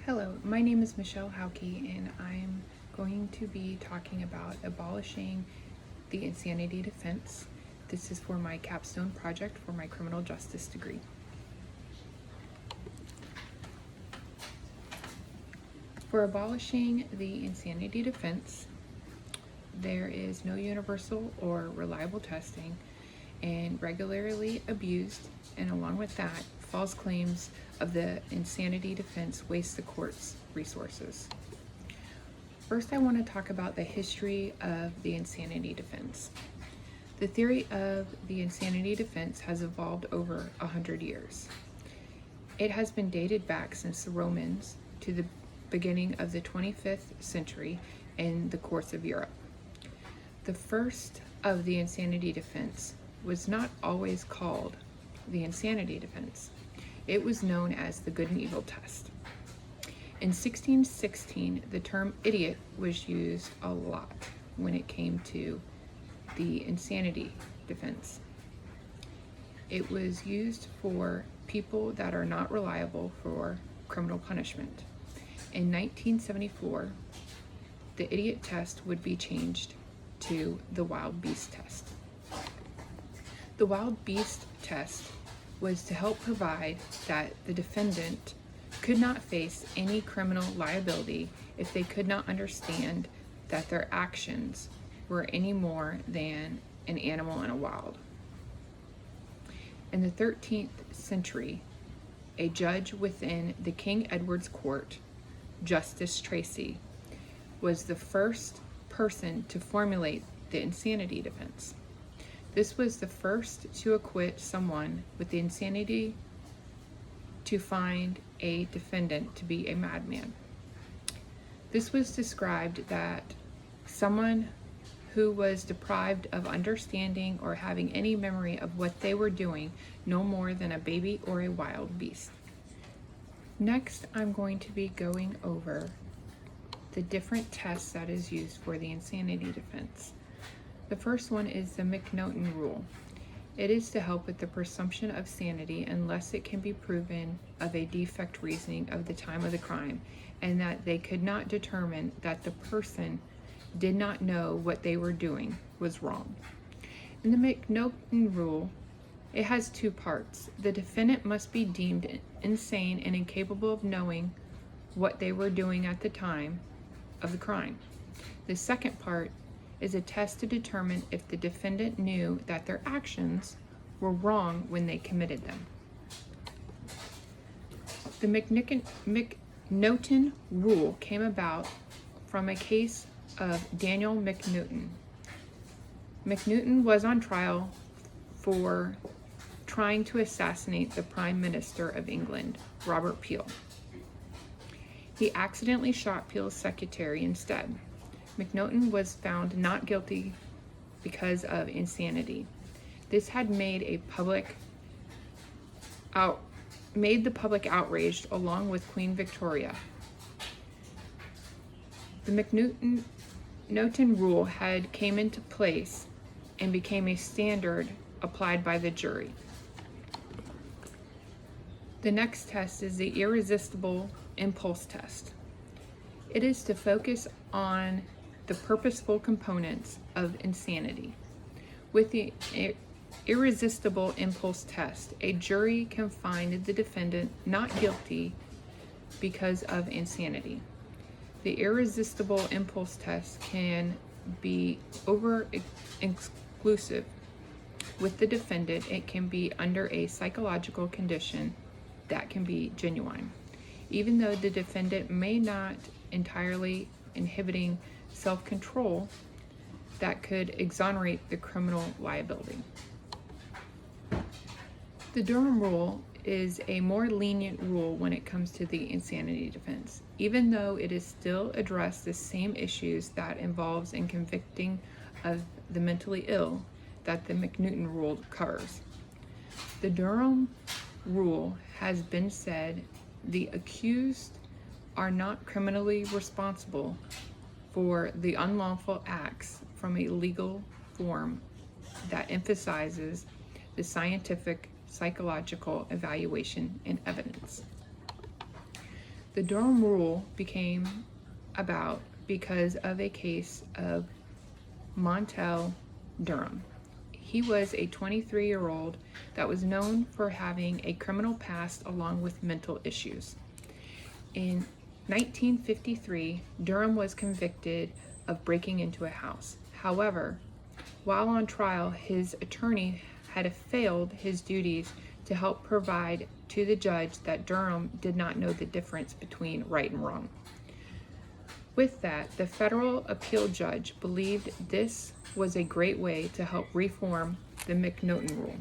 Hello, my name is Michelle Hauke, and I'm going to be talking about abolishing the insanity defense. This is for my capstone project for my criminal justice degree. For abolishing the insanity defense, there is no universal or reliable testing, and regularly abused, and along with that, false claims of the insanity defense waste the court's resources. First, I want to talk about the history of the insanity defense. The theory of the insanity defense has evolved over 100 years. It has been dated back since the Romans to the beginning of the 25th century in the courts of Europe. The first of the insanity defense was not always called the insanity defense. It was known as the good and evil test. In 1616, the term idiot was used a lot when it came to the insanity defense. It was used for people that are not reliable for criminal punishment. In 1974, the idiot test would be changed to the wild beast test. The wild beast test was to help provide that the defendant could not face any criminal liability if they could not understand that their actions were any more than an animal in a wild. In the 13th century, a judge within the King Edward's Court, Justice Tracy, was the first person to formulate the insanity defense. This was the first to acquit someone with the insanity to find a defendant to be a madman. This was described that someone who was deprived of understanding or having any memory of what they were doing, no more than a baby or a wild beast. Next, I'm going to be going over the different tests that is used for the insanity defense. The first one is the McNaughton rule. It is to help with the presumption of sanity unless it can be proven of a defect reasoning of the time of the crime, and that they could not determine that the person did not know what they were doing was wrong. In the McNaughton rule, it has two parts. The defendant must be deemed insane and incapable of knowing what they were doing at the time of the crime. The second part is a test to determine if the defendant knew that their actions were wrong when they committed them. The McNaughton rule came about from a case of Daniel McNaughton. McNaughton was on trial for trying to assassinate the Prime Minister of England, Robert Peel. He accidentally shot Peel's secretary instead. McNaughton was found not guilty because of insanity. This had made the public outraged, along with Queen Victoria. The McNaughton rule had came into place and became a standard applied by the jury. The next test is the irresistible impulse test. It is to focus on the purposeful components of insanity. With the irresistible impulse test, a jury can find the defendant not guilty because of insanity. The irresistible impulse test can be over-exclusive with the defendant. It can be under a psychological condition that can be genuine, even though the defendant may not entirely inhibiting self-control that could exonerate the criminal liability. The Durham rule is a more lenient rule when it comes to the insanity defense, even though it is still addressed the same issues that involves in convicting of the mentally ill that the McNaughton rule covers. The Durham rule has been said the accused are not criminally responsible for the unlawful acts from a legal form that emphasizes the scientific psychological evaluation and evidence. The Durham Rule became about because of a case of Montel Durham. He was a 23-year-old that was known for having a criminal past along with mental issues. In 1953, Durham was convicted of breaking into a house. However, while on trial, his attorney had failed his duties to help provide to the judge that Durham did not know the difference between right and wrong. With that, the federal appeal judge believed this was a great way to help reform the McNaughton Rule.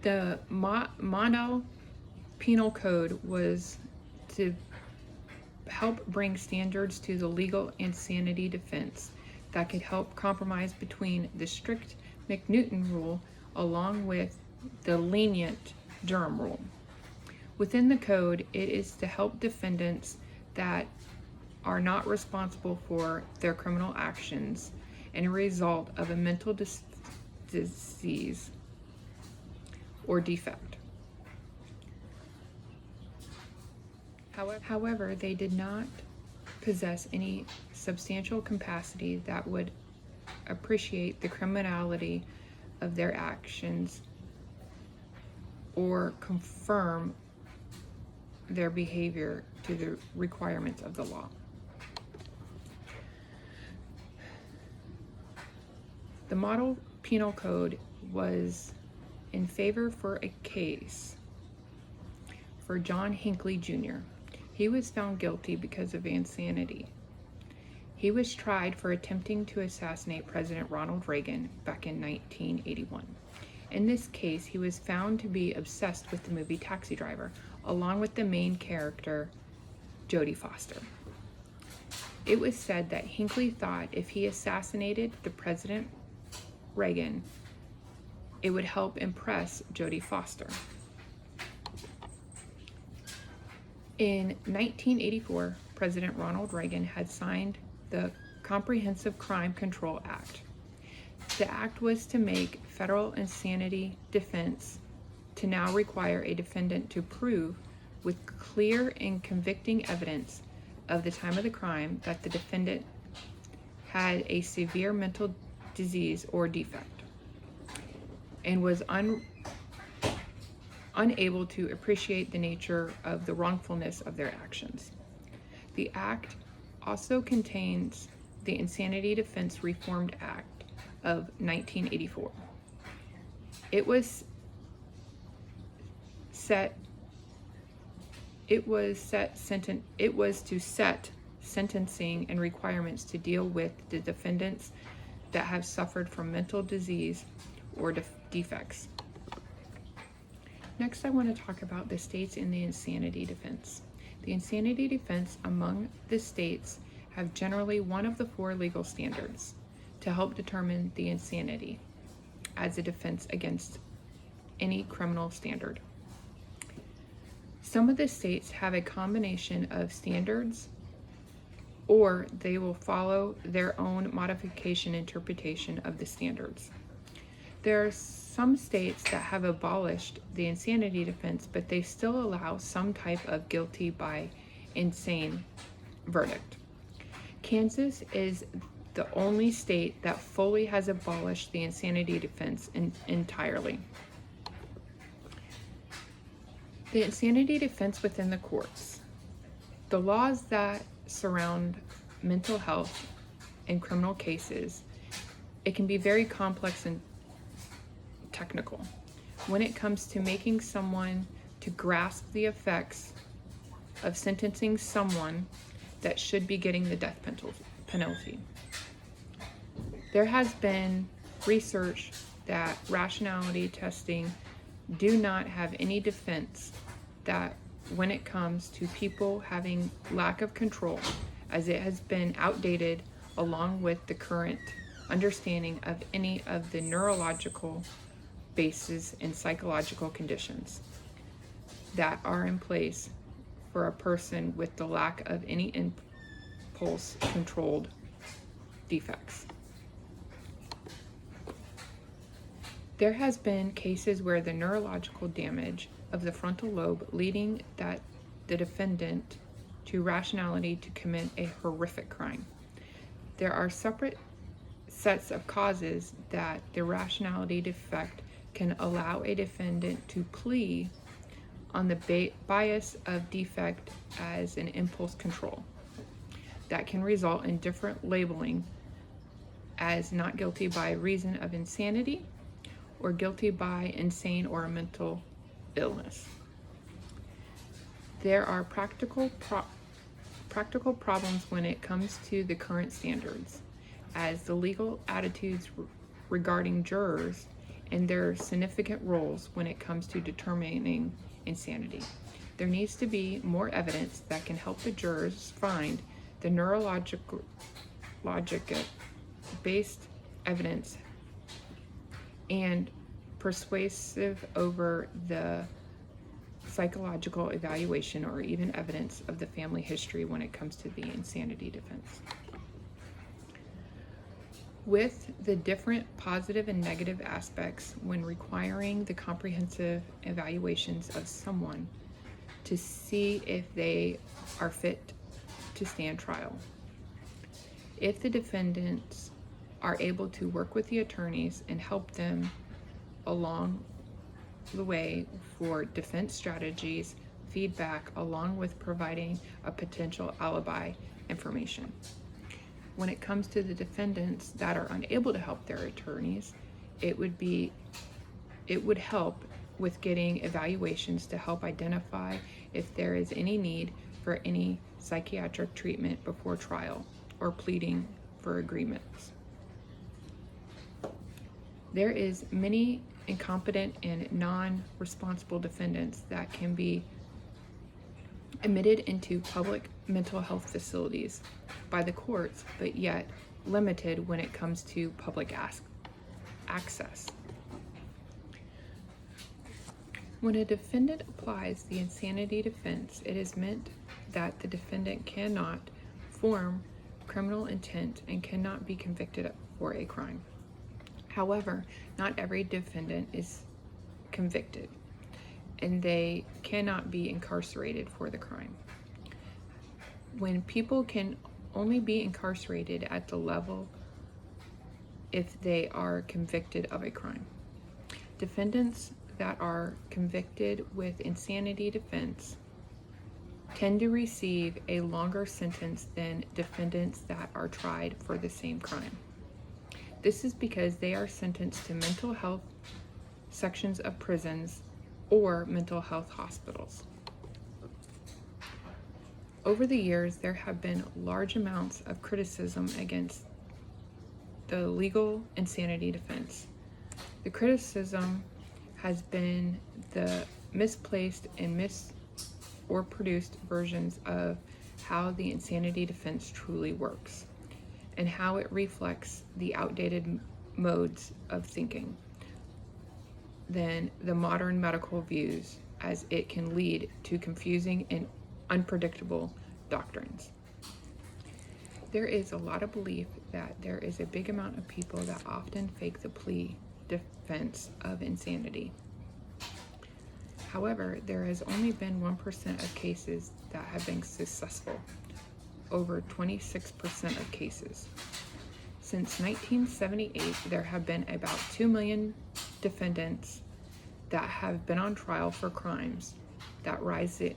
The Model Penal Code was to help bring standards to the legal insanity defense that could help compromise between the strict McNaughton Rule along with the lenient Durham Rule. Within the code, it is to help defendants that are not responsible for their criminal actions and a result of a mental disease or defect. However, they did not possess any substantial capacity that would appreciate the criminality of their actions or confirm their behavior to the requirements of the law. The Model Penal Code was in favor for a case for John Hinckley Jr. He was found guilty because of insanity. He was tried for attempting to assassinate President Ronald Reagan back in 1981. In this case, he was found to be obsessed with the movie Taxi Driver, along with the main character, Jodie Foster. It was said that Hinckley thought if he assassinated the President Reagan, it would help impress Jodie Foster. In 1984, President Ronald Reagan had signed the Comprehensive Crime Control Act. The act was to make federal insanity defense to now require a defendant to prove with clear and convicting evidence of the time of the crime that the defendant had a severe mental disease or defect and was unable to appreciate the nature of the wrongfulness of their actions. The act also contains the Insanity Defense Reformed Act of 1984. It was to set sentencing and requirements to deal with the defendants that have suffered from mental disease or defects. Next, I want to talk about the states in the insanity defense. The insanity defense among the states have generally one of the four legal standards to help determine the insanity as a defense against any criminal standard. Some of the states have a combination of standards, or they will follow their own modification interpretation of the standards. There are some states that have abolished the insanity defense, but they still allow some type of guilty by insane verdict. Kansas is the only state that fully has abolished the insanity defense entirely. The insanity defense within the courts. The laws that surround mental health in criminal cases, it can be very complex and technical when it comes to making someone to grasp the effects of sentencing someone that should be getting the death penalty. There has been research that rationality testing do not have any defense that when it comes to people having lack of control, as it has been outdated along with the current understanding of any of the neurological bases and psychological conditions that are in place for a person with the lack of any impulse controlled defects. There has been cases where the neurological damage of the frontal lobe leading the defendant to rationality to commit a horrific crime. There are separate sets of causes that the rationality defect can allow a defendant to plea on the bias of defect as an impulse control that can result in different labeling as not guilty by reason of insanity or guilty by insane or mental illness. There are practical problems when it comes to the current standards, as the legal attitudes regarding jurors and their significant roles when it comes to determining insanity. There needs to be more evidence that can help the jurors find the logic-based evidence and persuasive over the psychological evaluation or even evidence of the family history when it comes to the insanity defense. With the different positive and negative aspects when requiring the comprehensive evaluations of someone to see if they are fit to stand trial. If the defendants are able to work with the attorneys and help them along the way for defense strategies, feedback, along with providing a potential alibi information. When it comes to the defendants that are unable to help their attorneys, it would help with getting evaluations to help identify if there is any need for any psychiatric treatment before trial or pleading for agreements. There is many incompetent and non-responsible defendants that can be admitted into public mental health facilities by the courts, but yet limited when it comes to public access. When a defendant applies the insanity defense, it is meant that the defendant cannot form criminal intent and cannot be convicted for a crime. However, not every defendant is convicted, and they cannot be incarcerated for the crime. When people can only be incarcerated at the level if they are convicted of a crime. Defendants that are convicted with insanity defense tend to receive a longer sentence than defendants that are tried for the same crime. This is because they are sentenced to mental health sections of prisons or mental health hospitals. Over the years, there have been large amounts of criticism against the legal insanity defense. The criticism has been the misplaced and or produced versions of how the insanity defense truly works and how it reflects the outdated modes of thinking than the modern medical views, as it can lead to confusing and unpredictable doctrines. There is a lot of belief that there is a big amount of people that often fake the plea defense of insanity. However, there has only been 1% of cases that have been successful, over 26% of cases. Since 1978, there have been about 2 million defendants that have been on trial for crimes that rise the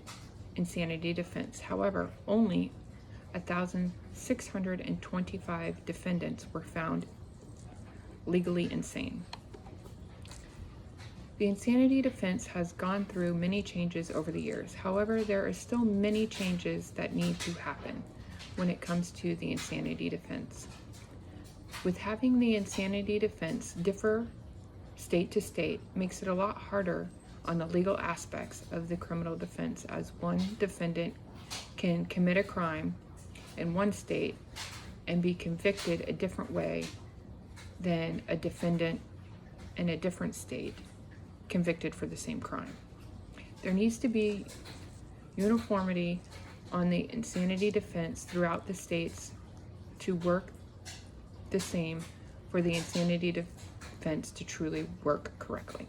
insanity defense. However, only 1,625 defendants were found legally insane. The insanity defense has gone through many changes over the years. However, there are still many changes that need to happen when it comes to the insanity defense. With having the insanity defense differ state to state makes it a lot harder on the legal aspects of the criminal defense, as one defendant can commit a crime in one state and be convicted a different way than a defendant in a different state convicted for the same crime. There needs to be uniformity on the insanity defense throughout the states to work the same for the insanity defense defense to truly work correctly.